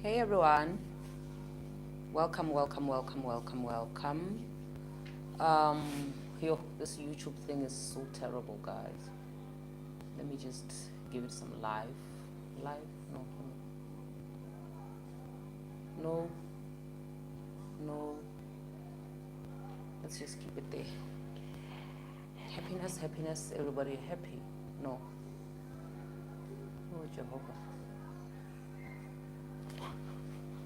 Hey everyone, welcome. This YouTube thing is so terrible, guys. Let me just give it some live. No, no. Let's just keep it there. Happiness. Everybody happy. No. Oh Jehovah.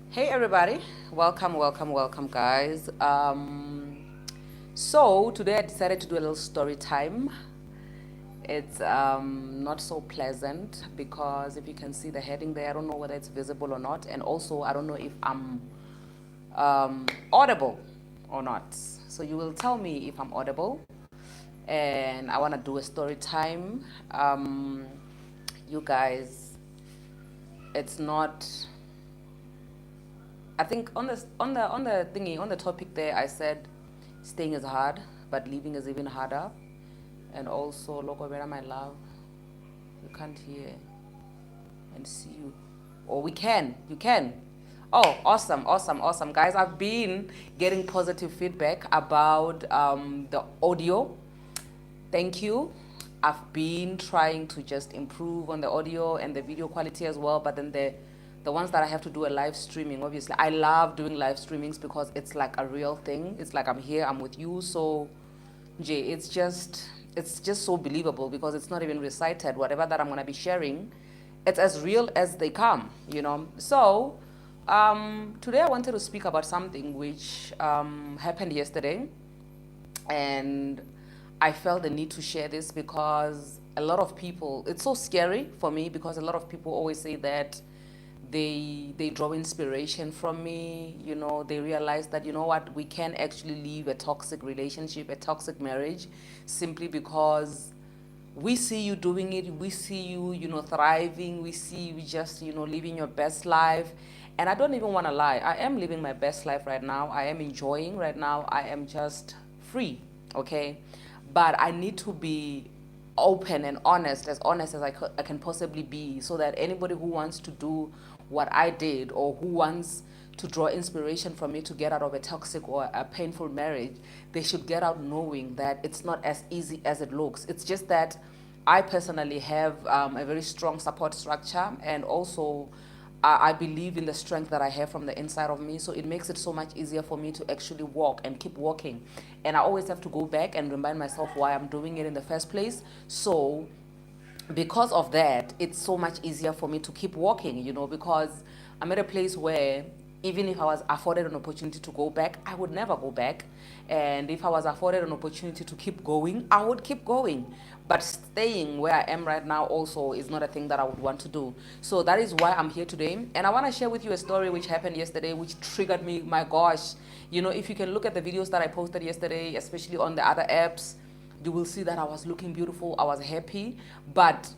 Hey everybody, welcome, guys. So today I decided to do a little story time. It's not so pleasant because if you can see the heading there, I don't know whether it's visible or not, and also I don't know if I'm audible or not. So you will tell me if I'm audible, and I want to do a story time. You guys, it's not. I think on the thingy on the topic there, I said staying is hard, but leaving is even harder. And also, Loco Vera, my love, you can't hear and see you. Or we can, you can. Oh, awesome, guys. I've been getting positive feedback about the audio. Thank you. I've been trying to just improve on the audio and the video quality as well, but then the ones that I have to do a live streaming, obviously I love doing live streamings because it's like a real thing. It's like I'm here, I'm with you. So Jay, it's just so believable because it's not even recited. Whatever that I'm gonna be sharing, it's as real as they come. So today I wanted to speak about something which happened yesterday, and I felt the need to share this because a lot of people, it's so scary for me because a lot of people always say that they draw inspiration from me. They realize that, you know what, we can actually leave a toxic relationship, a toxic marriage, simply because we see you doing it, we see you, thriving, we see you just, living your best life. And I don't even want to lie, I am living my best life right now. I am enjoying right now. I am just free, okay? But I need to be open and honest as I can possibly be, so that anybody who wants to do what I did, or who wants to draw inspiration from me to get out of a toxic or a painful marriage, they should get out knowing that it's not as easy as it looks. It's just that I personally have a very strong support structure, and also I believe in the strength that I have from the inside of me. So it makes it so much easier for me to actually walk and keep walking. And I always have to go back and remind myself why I'm doing it in the first place. So because of that, it's so much easier for me to keep walking, because I'm at a place where even if I was afforded an opportunity to go back, I would never go back. And if I was afforded an opportunity to keep going, I would keep going. But staying where I am right now also is not a thing that I would want to do. So that is why I'm here today. And I want to share with you a story which happened yesterday, which triggered me. My gosh. If you can look at the videos that I posted yesterday, especially on the other apps, you will see that I was looking beautiful, I was happy. But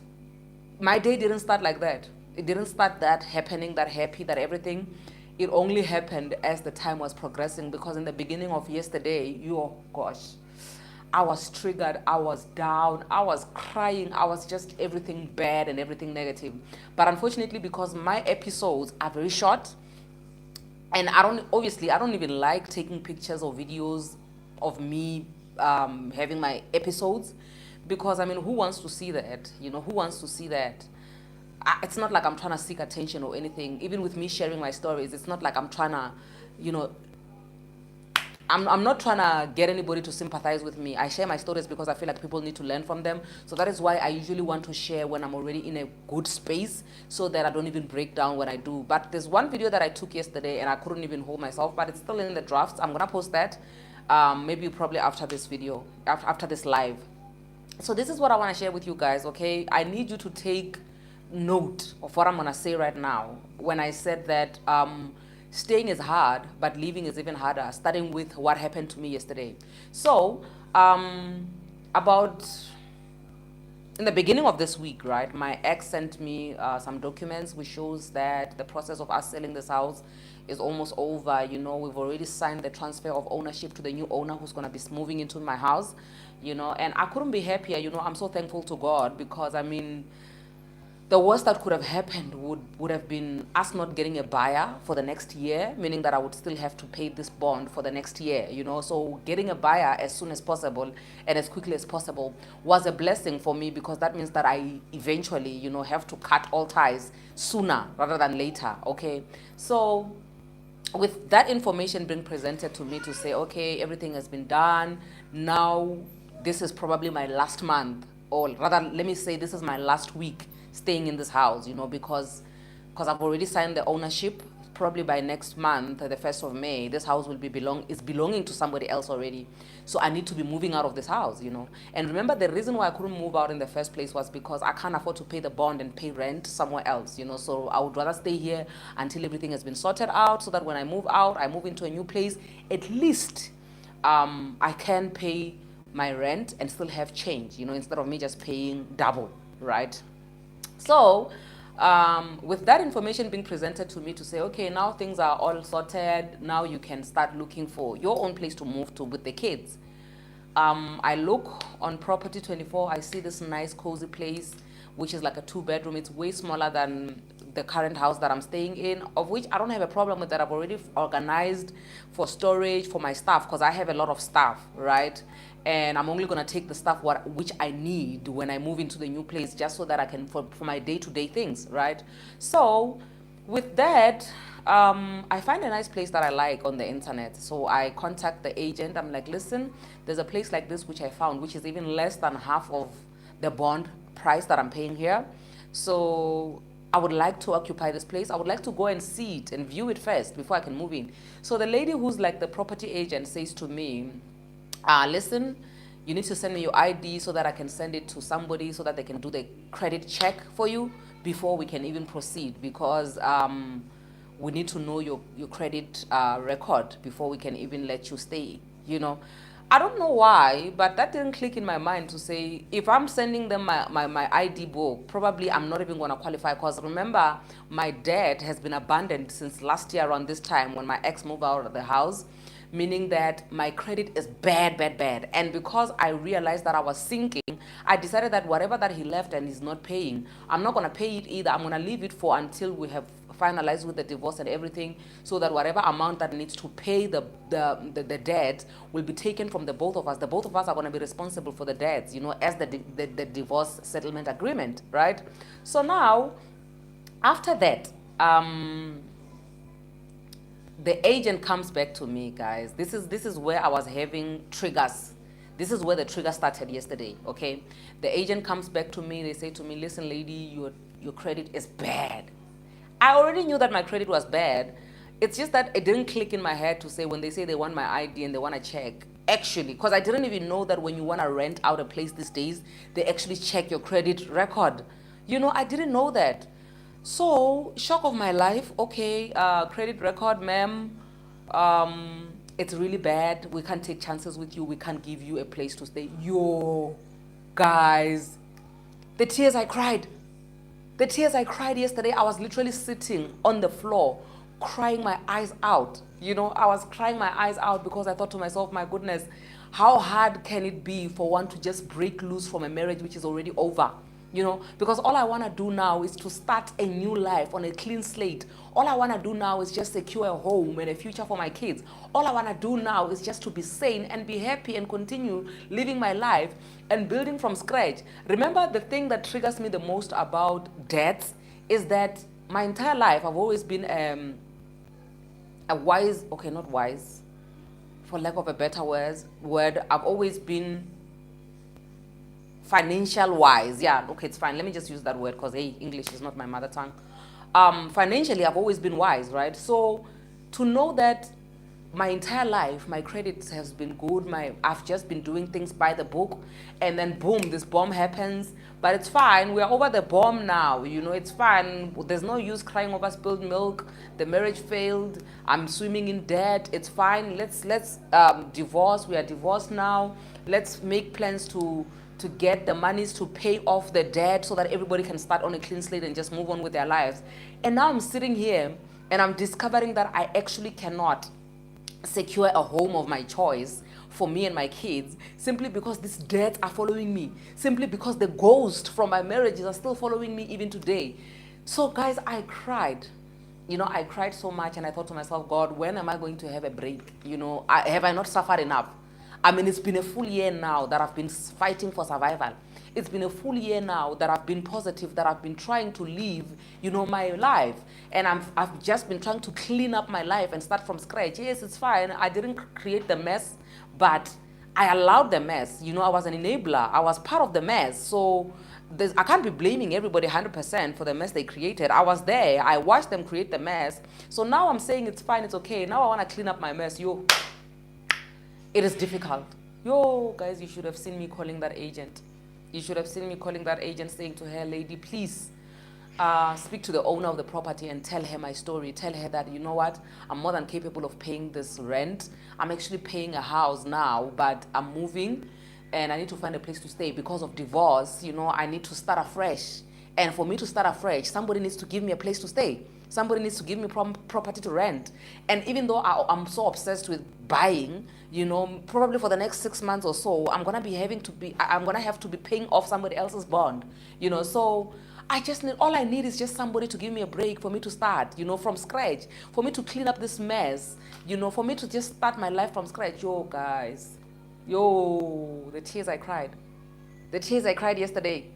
my day didn't start like that. It didn't start that happening, that happy, that everything. It only happened as the time was progressing, because in the beginning of yesterday, oh gosh, I was triggered, I was down, I was crying, I was just everything bad and everything negative. But unfortunately, because my episodes are very short, and I don't even like taking pictures or videos of me having my episodes, because I mean, who wants to see that? Who wants to see that? It's not like I'm trying to seek attention or anything. Even with me sharing my stories, it's not like I'm trying to, you know, I'm not trying to get anybody to sympathize with me. I share my stories because I feel like people need to learn from them. So that is why I usually want to share when I'm already in a good space, so that I don't even break down when I do. But there's one video that I took yesterday and I couldn't even hold myself, but it's still in the drafts. I'm going to post that maybe probably after this video, after this live. So this is what I want to share with you guys, okay? I need you to take note of what I'm going to say right now. When I said that staying is hard, but leaving is even harder, starting with what happened to me yesterday. So, about in the beginning of this week, right, my ex sent me some documents which shows that the process of us selling this house is almost over. We've already signed the transfer of ownership to the new owner who's going to be moving into my house, and I couldn't be happier. I'm so thankful to God, because I mean, the worst that could have happened would have been us not getting a buyer for the next year, meaning that I would still have to pay this bond for the next year, you know. So getting a buyer as soon as possible and as quickly as possible was a blessing for me, because that means that I eventually, you know, have to cut all ties sooner rather than later. Okay. So with that information being presented to me to say, okay, everything has been done. Now, this is probably my last month, or rather, let me say, this is my last week staying in this house, you know, because I've already signed the ownership. Probably by next month, the 1st of May, this house will be belonging to somebody else already. So I need to be moving out of this house, you know. And remember, the reason why I couldn't move out in the first place was because I can't afford to pay the bond and pay rent somewhere else, you know. So I would rather stay here until everything has been sorted out, so that when I move out, I move into a new place, at least I can pay my rent and still have change, you know, instead of me just paying double, right? So, with that information being presented to me to say, okay, now things are all sorted, now you can start looking for your own place to move to with the kids. I look on Property 24, I see this nice cozy place, which is like a 2-bedroom. It's way smaller than the current house that I'm staying in, of which I don't have a problem with that. I've already organized for storage for my stuff, because I have a lot of stuff, right? And I'm only gonna take the stuff which I need when I move into the new place, just so that I can, for my day-to-day things, right? So with that, I find a nice place that I like on the internet. So I contact the agent. I'm like, listen, there's a place like this which I found, which is even less than half of the bond price that I'm paying here. So I would like to occupy this place. I would like to go and see it and view it first before I can move in. So the lady who's like the property agent says to me, listen, you need to send me your ID so that I can send it to somebody so that they can do the credit check for you before we can even proceed, because we need to know your credit record before we can even let you stay, you know. I don't know why, but that didn't click in my mind to say, if I'm sending them my ID book, probably I'm not even going to qualify, because remember, my dad has been abandoned since last year around this time when my ex moved out of the house, meaning that my credit is bad, bad, bad. And because I realized that I was sinking, I decided that whatever that he left and he's not paying, I'm not going to pay it either. I'm going to leave it for until we have finalized with the divorce and everything, so that whatever amount that needs to pay the debt will be taken from the both of us. The both of us are going to be responsible for the debts, you know, as the divorce settlement agreement, right? So now, after that, the agent comes back to me, guys. This is where I was having triggers. This is where the trigger started yesterday, okay? The agent comes back to me. They say to me, listen, lady, your credit is bad. I already knew that my credit was bad. It's just that it didn't click in my head to say, when they say they want my ID and they want to check, actually, because I didn't even know that when you want to rent out a place these days, they actually check your credit record. You know, I didn't know that. So, shock of my life. Okay, credit record, ma'am. It's really bad. We can't take chances with you. We can't give you a place to stay. Yo, guys, the tears I cried. The tears I cried yesterday, I was literally sitting on the floor, crying my eyes out. You know, I was crying my eyes out because I thought to myself, my goodness, how hard can it be for one to just break loose from a marriage which is already over? You know, because all I want to do now is to start a new life on a clean slate. All I want to do now is just secure a home and a future for my kids. All I want to do now is just to be sane and be happy and continue living my life and building from scratch. Remember, the thing that triggers me the most about debts is that my entire life I've always been a wise, okay, not wise, for lack of a better word, I've always been financial wise. Yeah, okay, it's fine. Let me just use that word because, hey, English is not my mother tongue. Financially, I've always been wise, right? So to know that my entire life, my credit has been good. I've just been doing things by the book, and then boom, this bomb happens. But it's fine. We're over the bomb now. You know, it's fine. There's no use crying over spilled milk. The marriage failed. I'm swimming in debt. It's fine. Let's divorce. We are divorced now. Let's make plans to get the monies to pay off the debt so that everybody can start on a clean slate and just move on with their lives. And now I'm sitting here and I'm discovering that I actually cannot secure a home of my choice for me and my kids, simply because these debts are following me, simply because the ghost from my marriages are still following me even today. So guys, I cried. I cried so much, and I thought to myself, God, when am I going to have a break? Have I not suffered enough? I mean, it's been a full year now that I've been fighting for survival. It's been a full year now that I've been positive, that I've been trying to live, my life. And I've just been trying to clean up my life and start from scratch. Yes, it's fine. I didn't create the mess, but I allowed the mess. I was an enabler. I was part of the mess. So I can't be blaming everybody 100% for the mess they created. I was there. I watched them create the mess. So now I'm saying it's fine, it's okay. Now I want to clean up my mess. It is difficult. Guys, you should have seen me calling that agent. You should have seen me calling that agent, saying to her, lady, please speak to the owner of the property and tell her my story. Tell her that, you know what, I'm more than capable of paying this rent. I'm actually paying a house now, but I'm moving and I need to find a place to stay because of divorce. I need to start afresh. And for me to start afresh, somebody needs to give me a place to stay. Somebody needs to give me property to rent. And even though I'm so obsessed with buying, probably for the next 6 months or so, I'm gonna have to be paying off somebody else's bond. So all I need is just somebody to give me a break for me to start, from scratch, for me to clean up this mess, for me to just start my life from scratch. Guys, the tears I cried. The tears I cried yesterday.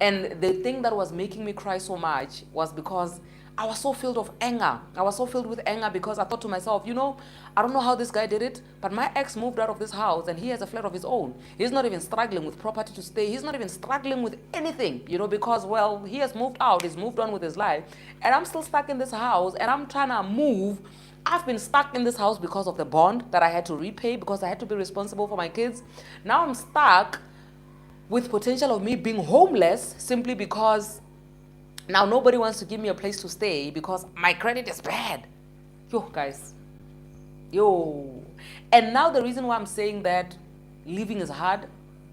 And the thing that was making me cry so much was because I was so filled of anger. I was so filled with anger because I thought to myself, I don't know how this guy did it, but my ex moved out of this house and he has a flat of his own. He's not even struggling with property to stay. He's not even struggling with anything, because, well, he has moved out. He's moved on with his life. And I'm still stuck in this house and I'm trying to move. I've been stuck in this house because of the bond that I had to repay, because I had to be responsible for my kids. Now I'm stuck with potential of me being homeless simply because now nobody wants to give me a place to stay because my credit is bad. Guys. And now the reason why I'm saying that living is hard,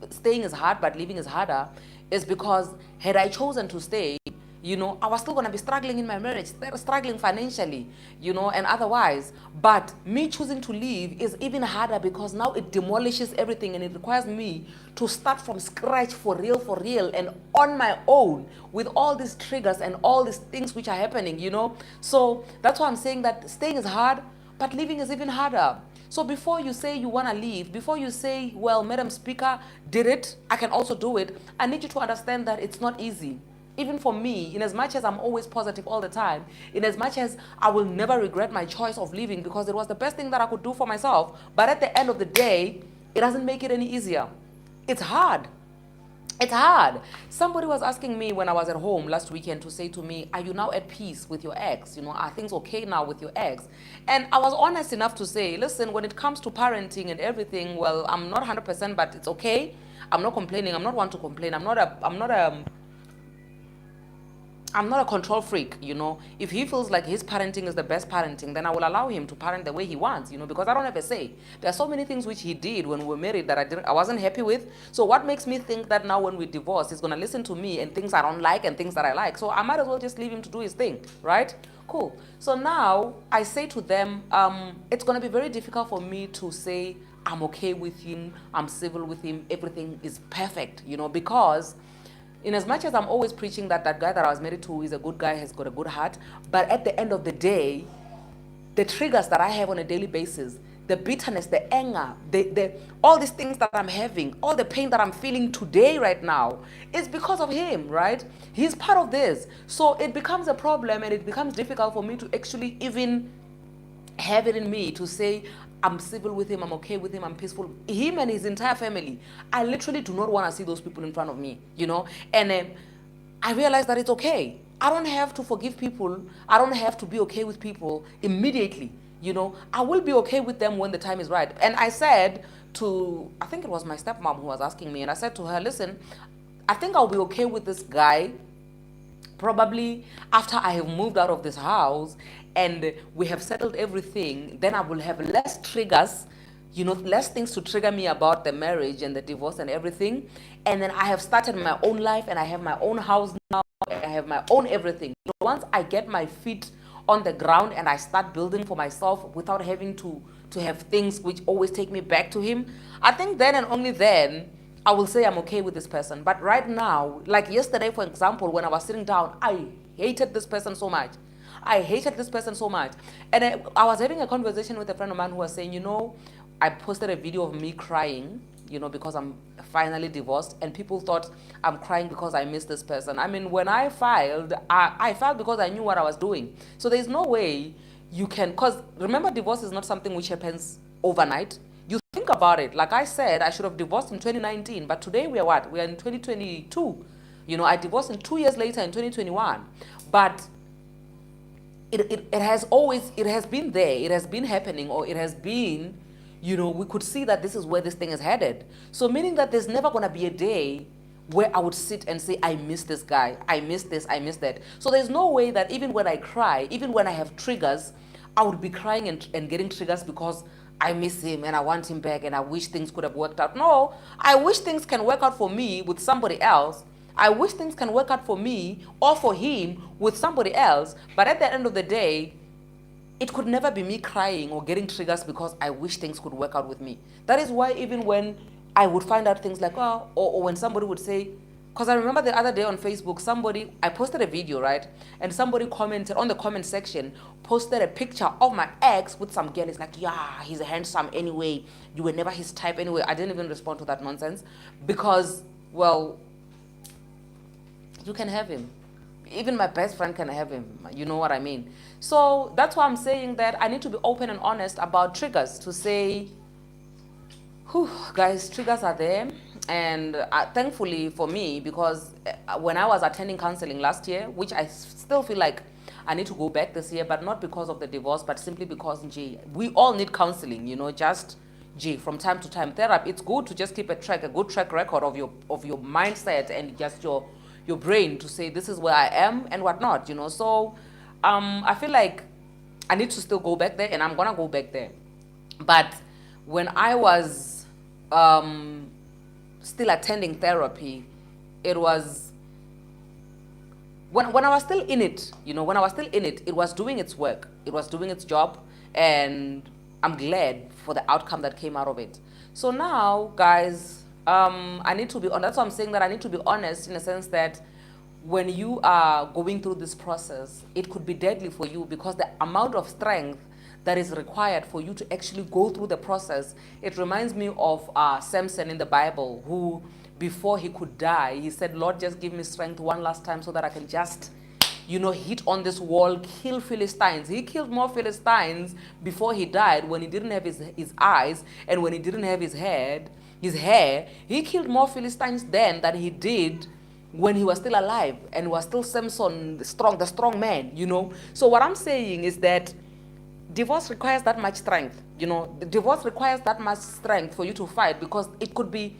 staying is hard, but living is harder, is because had I chosen to stay, I was still going to be struggling in my marriage, struggling financially, and otherwise. But me choosing to leave is even harder because now it demolishes everything and it requires me to start from scratch for real, and on my own with all these triggers and all these things which are happening, So that's why I'm saying that staying is hard, but living is even harder. So before you say you want to leave, before you say, well, Madam Speaker did it, I can also do it, I need you to understand that it's not easy. Even for me, in as much as I'm always positive all the time, in as much as I will never regret my choice of leaving because it was the best thing that I could do for myself, but at the end of the day, it doesn't make it any easier. It's hard. It's hard. Somebody was asking me when I was at home last weekend to say to me, are you now at peace with your ex? Are things okay now with your ex? And I was honest enough to say, listen, when it comes to parenting and everything, well, I'm not 100%, but it's okay. I'm not complaining. I'm not one to complain. I'm not a control freak, If he feels like his parenting is the best parenting, then I will allow him to parent the way he wants, because I don't have a say. There are so many things which he did when we were married that I wasn't happy with. So what makes me think that now when we divorce, he's going to listen to me and things I don't like and things that I like? So I might as well just leave him to do his thing, right? Cool. So now I say to them, it's going to be very difficult for me to say I'm okay with him, I'm civil with him, everything is perfect, because in as much as I'm always preaching that that guy that I was married to is a good guy, has got a good heart, but at the end of the day, the triggers that I have on a daily basis, the bitterness, the anger, all these things that I'm having, all the pain that I'm feeling today right now, is because of him, right? He's part of this. So it becomes a problem and it becomes difficult for me to actually even have it in me to say, I'm civil with him, I'm okay with him, I'm peaceful. Him and his entire family, I literally do not want to see those people in front of me, And I realize that it's okay. I don't have to forgive people. I don't have to be okay with people immediately, I will be okay with them when the time is right. And I said to, I think it was my stepmom who was asking me, and I said to her, listen, I think I'll be okay with this guy probably after I have moved out of this house and we have settled everything. Then I will have less triggers, less things to trigger me about the marriage and the divorce and everything. And then I have started my own life and I have my own house now. I have my own everything. Once I get my feet on the ground and I start building for myself without having to to have things which always take me back to him, I think then and only then I will say I'm okay with this person. But right now, like yesterday, for example, when I was sitting down, I hated this person so much. I hated this person so much. And I was having a conversation with a friend of mine who was saying, I posted a video of me crying, because I'm finally divorced, and people thought I'm crying because I miss this person. I mean, when I filed, I filed because I knew what I was doing. So there's no way you can, because remember, divorce is not something which happens overnight. You think about it. Like I said, I should have divorced in 2019, but today we are what? We are in 2022. I divorced in 2 years later in 2021. But it has been there, it has been happening, or it has been, we could see that this is where this thing is headed. So meaning that there's never going to be a day where I would sit and say, I miss this guy, I miss this, I miss that. So there's no way that even when I cry, even when I have triggers, I would be crying and getting triggers because I miss him and I want him back and I wish things could have worked out. No, I wish things can work out for me with somebody else. I wish things can work out for me or for him with somebody else. But at the end of the day, it could never be me crying or getting triggers because I wish things could work out with me. That is why even when I would find out things like, or when somebody would say, because I remember the other day on Facebook, I posted a video, right? And somebody commented on the comment section, posted a picture of my ex with some girl. It's like, yeah, he's handsome anyway. You were never his type anyway. I didn't even respond to that nonsense because, well, you can have him. Even my best friend can have him. You know what I mean? So that's why I'm saying that I need to be open and honest about triggers to say, guys, triggers are there. And thankfully for me, because when I was attending counseling last year, which I still feel like I need to go back this year, but not because of the divorce, but simply because, we all need counseling, just, from time to time. Therapy, it's good to just keep a good track record of your mindset and just your brain to say, this is where I am and whatnot, So I feel like I need to still go back there, and I'm going to go back there. But when I was still attending therapy, it was when I was still in it, when I was still in it, it was doing its work, it was doing its job, and I'm glad for the outcome that came out of it. So now, guys, I need to be honest. That's why I'm saying that I need to be honest, in a sense that when you are going through this process, it could be deadly for you, because the amount of strength that is required for you to actually go through the process. It reminds me of Samson in the Bible, who, before he could die, he said, Lord, just give me strength one last time so that I can just, hit on this wall, kill Philistines. He killed more Philistines before he died, when he didn't have his eyes and when he didn't have his hair. He killed more Philistines then than he did when he was still alive and was still Samson, the strong man, So what I'm saying is that divorce requires that much strength. Divorce requires that much strength for you to fight, because it could be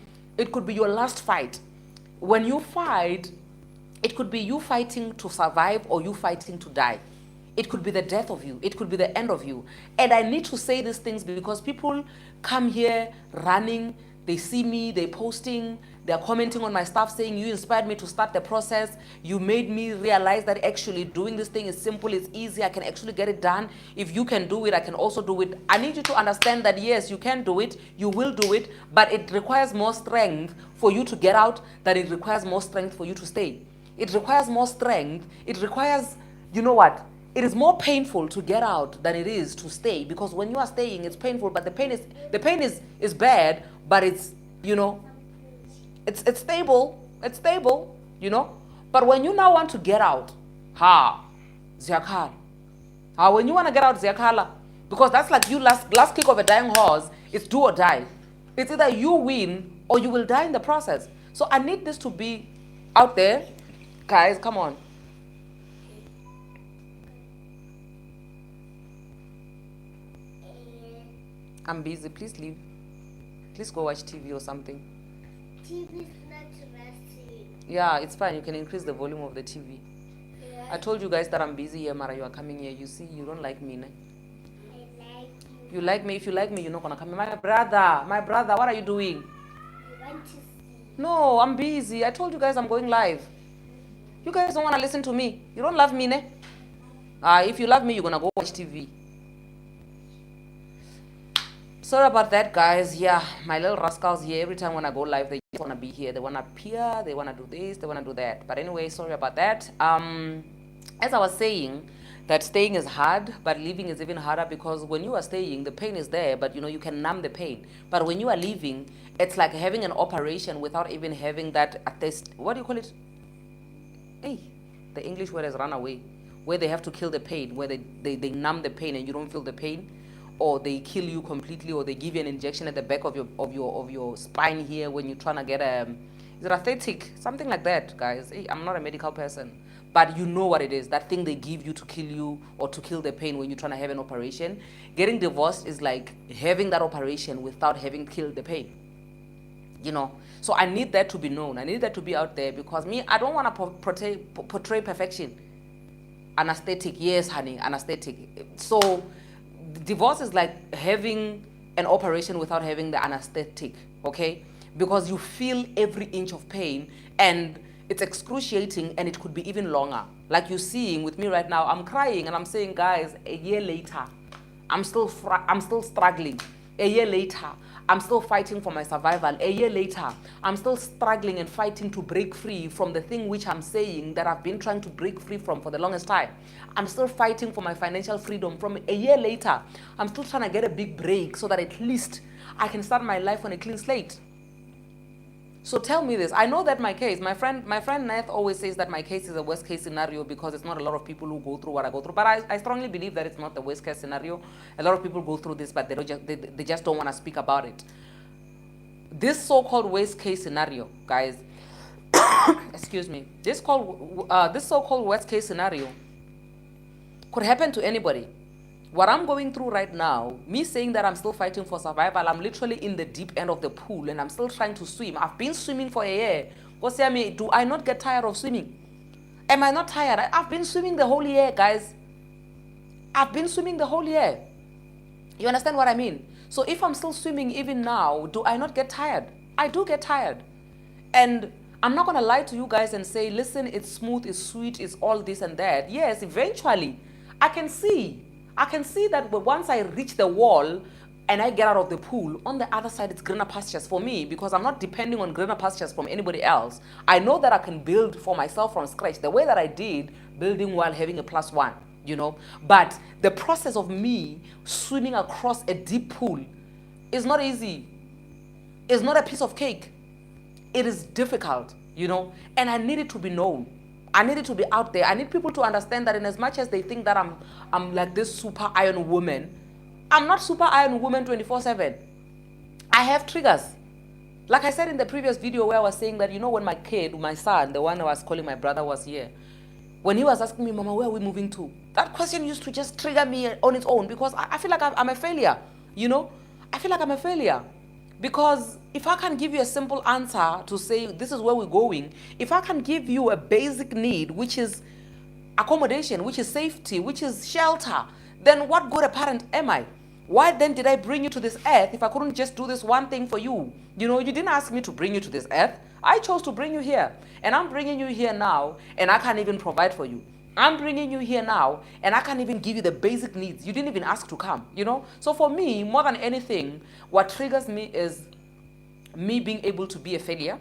your last fight. When you fight, it could be you fighting to survive or you fighting to die. It could be the death of you. It could be the end of you. And I need to say these things because people come here running. They see me, they're posting, they're commenting on my stuff saying, you inspired me to start the process. You made me realize that actually doing this thing is simple, it's easy, I can actually get it done. If you can do it, I can also do it. I need you to understand that yes, you can do it, you will do it, but it requires more strength for you to get out than it requires more strength for you to stay. It requires more strength. It requires, it is more painful to get out than it is to stay, because when you are staying, it's painful, but the pain is bad, but it's, it's stable. It's stable, But when you now want to get out, Ziakala. When you want to get out, Ziakala, because that's like you last kick of a dying horse, it's do or die. It's either you win or you will die in the process. So I need this to be out there. Guys, come on. I'm busy. Please leave. Please go watch TV or something. TV is not resting. Yeah, it's fine. You can increase the volume of the TV. Yeah. I told you guys that I'm busy here, Mara. You are coming here. You see, you don't like me, ne? I like you. You like me. If you like me, you're not going to come. My brother, what are you doing? I want to see. No, I'm busy. I told you guys I'm going live. You guys don't want to listen to me. You don't love me, ne? If you love me, you're going to go watch TV. Sorry about that, guys. Yeah, my little rascals here. Every time when I go live, they just want to be here. They want to appear. They want to do this. They want to do that. But anyway, sorry about that. As I was saying, that staying is hard, but leaving is even harder because when you are staying, the pain is there, but you can numb the pain. But when you are leaving, it's like having an operation without even having that. What do you call it? Hey, the English word has run away. Where they have to kill the pain, where they numb the pain and you don't feel the pain, or they kill you completely, or they give you an injection at the back of your spine here when you're trying to get is it aesthetic, something like that, guys. Hey, I'm not a medical person, but you know what it is, that thing they give you to kill you or to kill the pain when you're trying to have an operation. Getting divorced is like having that operation without having killed the pain. So I need that to be known. I need that to be out there, because me, I don't want to portray perfection. Anesthetic, yes, honey, anesthetic. So divorce is like having an operation without having the anesthetic, okay? Because you feel every inch of pain, and it's excruciating, and it could be even longer. Like you're seeing with me right now, I'm crying and I'm saying, guys, a year later, I'm still struggling. A year later, I'm still fighting for my survival. A year later, I'm still struggling and fighting to break free from the thing which I'm saying that I've been trying to break free from for the longest time. I'm still fighting for my financial freedom. From a year later, I'm still trying to get a big break so that at least I can start my life on a clean slate. So tell me this. I know that my friend Nath always says that my case is a worst case scenario because it's not a lot of people who go through what I go through. But I strongly believe that it's not the worst case scenario. A lot of people go through this, but they just don't want to speak about it. This so-called worst case scenario, guys, excuse me, this so-called worst case scenario could happen to anybody. What I'm going through right now, me saying that I'm still fighting for survival, I'm literally in the deep end of the pool and I'm still trying to swim. I've been swimming for a year. Do I not get tired of swimming? Am I not tired? I've been swimming the whole year, guys. I've been swimming the whole year. You understand what I mean? So if I'm still swimming even now, do I not get tired? I do get tired. And I'm not going to lie to you guys and say, listen, it's smooth, it's sweet, it's all this and that. Yes, eventually, I can see that once I reach the wall and I get out of the pool, on the other side, it's greener pastures for me, because I'm not depending on greener pastures from anybody else. I know that I can build for myself from scratch, the way that I did, building while having a +1, But the process of me swimming across a deep pool is not easy. It's not a piece of cake. It is difficult, and I need it to be known. I need it to be out there. I need people to understand that in as much as they think that I'm like this super iron woman, I'm not super iron woman 24/7. I have triggers. Like I said in the previous video where I was saying that, when my son, the one I was calling my brother, was here, when he was asking me, Mama, where are we moving to? That question used to just trigger me on its own, because I feel like I'm a failure, I feel like I'm a failure. Because if I can give you a simple answer to say this is where we're going, if I can give you a basic need, which is accommodation, which is safety, which is shelter, then what good a parent am I? Why then did I bring you to this earth if I couldn't just do this one thing for you? You didn't ask me to bring you to this earth. I chose to bring you here. And I'm bringing you here now, and I can't even provide for you. I'm bringing you here now, and I can't even give you the basic needs. You didn't even ask to come, So for me, more than anything, what triggers me is me being able to be a failure.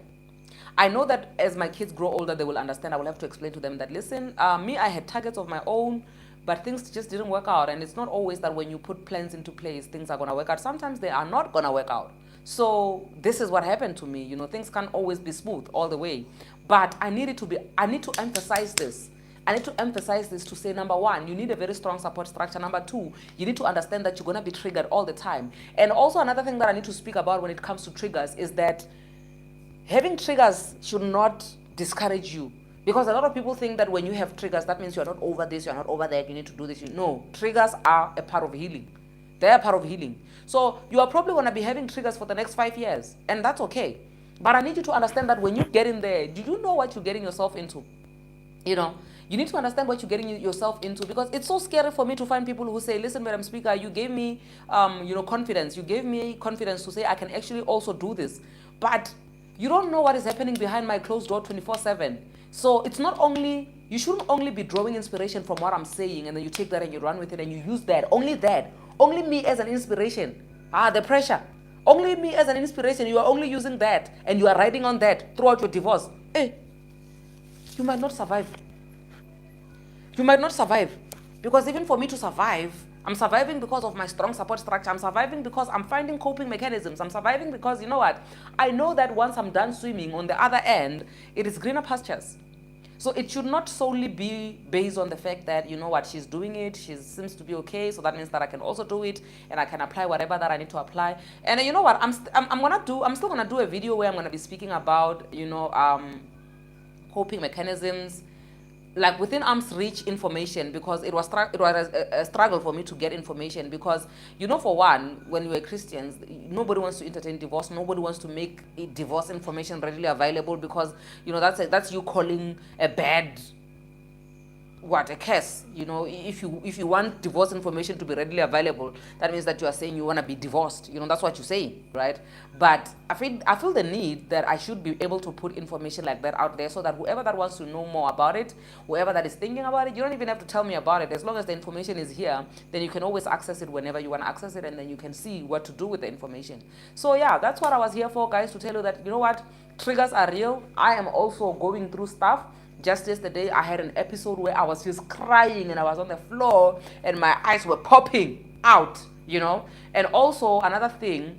I know that as my kids grow older, they will understand. I will have to explain to them that, listen, me, I had targets of my own, but things just didn't work out. And it's not always that when you put plans into place, things are going to work out. Sometimes they are not going to work out. So this is what happened to me. Things can't always be smooth all the way. But I need to emphasize this. I need to emphasize this to say, number one, you need a very strong support structure. Number two, you need to understand that you're going to be triggered all the time. And also another thing that I need to speak about when it comes to triggers is that having triggers should not discourage you. Because a lot of people think that when you have triggers, that means you're not over this, you're not over that, you need to do this. No, triggers are a part of healing. They're a part of healing. So you are probably going to be having triggers for the next 5 years, and that's okay. But I need you to understand that when you get in there, do you know what you're getting yourself into? You need to understand what you're getting yourself into, because it's so scary for me to find people who say, listen, Madam Speaker, you gave me, confidence. You gave me confidence to say I can actually also do this. But you don't know what is happening behind my closed door 24/7. So it's not only, you shouldn't only be drawing inspiration from what I'm saying, and then you take that and you run with it and you use that, only me as an inspiration. The pressure. Only me as an inspiration, you are only using that and you are riding on that throughout your divorce. You might not survive. You might not survive. Because even for me to survive, I'm surviving because of my strong support structure. I'm surviving because I'm finding coping mechanisms. I'm surviving because, you know what? I know that once I'm done swimming, on the other end, it is greener pastures. So it should not solely be based on the fact that, you know what, she's doing it, she seems to be okay, so that means that I can also do it and I can apply whatever that I need to apply. And you know what, I'm still gonna do a video where I'm gonna be speaking about, coping mechanisms, like within arm's reach information, because it was a struggle for me to get information, because, for one, when we were Christians, nobody wants to entertain divorce, nobody wants to make divorce information readily available, because that's you calling a bad, a curse. If you want divorce information to be readily available, that means that you are saying you want to be divorced. That's what you say, right? But I feel the need that I should be able to put information like that out there, so that whoever that wants to know more about it, whoever that is thinking about it, you don't even have to tell me about it. As long as the information is here, then you can always access it whenever you want to access it, and then you can see what to do with the information. So yeah, that's what I was here for, guys, to tell you that, triggers are real. I am also going through stuff. Just yesterday, I had an episode where I was just crying and I was on the floor and my eyes were popping out, And also, another thing,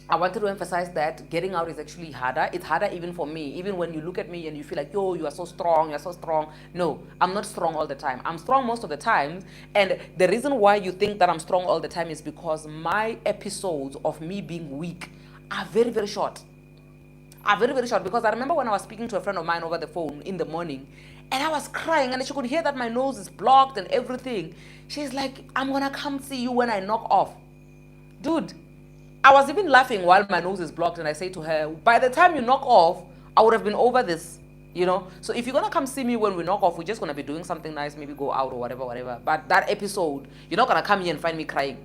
I wanted to emphasize that getting out is actually harder. It's harder even for me. Even when you look at me and you feel like, yo, you are so strong, you're so strong. No, I'm not strong all the time. I'm strong most of the time. And the reason why you think that I'm strong all the time is because my episodes of me being weak are very, very short. Very, very short, because I remember when I was speaking to a friend of mine over the phone in the morning, and I was crying and she could hear that my nose is blocked and everything. She's like, I'm gonna come see you when I knock off. Dude, I was even laughing while my nose is blocked, and I say to her, by the time you knock off, I would have been over this, So if you're gonna come see me when we knock off, we're just gonna be doing something nice, maybe go out or whatever. But that episode, you're not gonna come here and find me crying.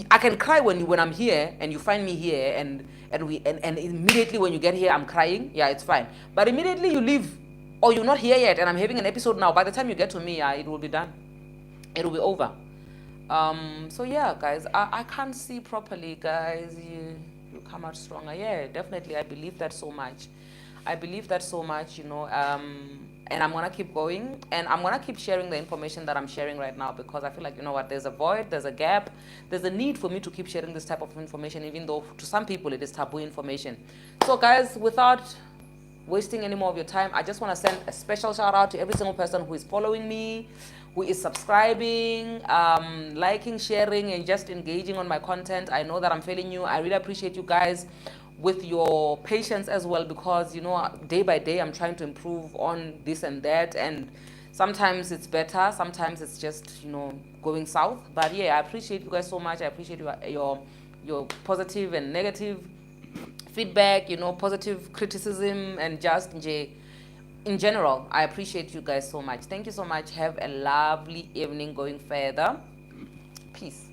I can cry when I'm here and you find me here, and immediately when you get here I'm crying. Yeah, it's fine. But immediately you leave, or you're not here yet and I'm having an episode now, by the time you get to me, it will be done. It will be over. So yeah, guys, I can't see properly, guys. You come out stronger. Yeah, definitely. I believe that so much. And I'm gonna keep going, and I'm gonna keep sharing the information that I'm sharing right now, because I feel like, there's a void, there's a gap, there's a need for me to keep sharing this type of information, even though to some people it is taboo information. So guys, without wasting any more of your time, I just want to send a special shout out to every single person who is following me, who is subscribing, liking, sharing, and just engaging on my content. I know that I'm failing you. I really appreciate you guys with your patience as well, because day by day I'm trying to improve on this and that, and sometimes it's better, sometimes it's just going south. But yeah, I appreciate you guys so much. I appreciate your positive and negative feedback, positive criticism, and just in general, I appreciate you guys so much. Thank you so much. Have a lovely evening going further. Peace.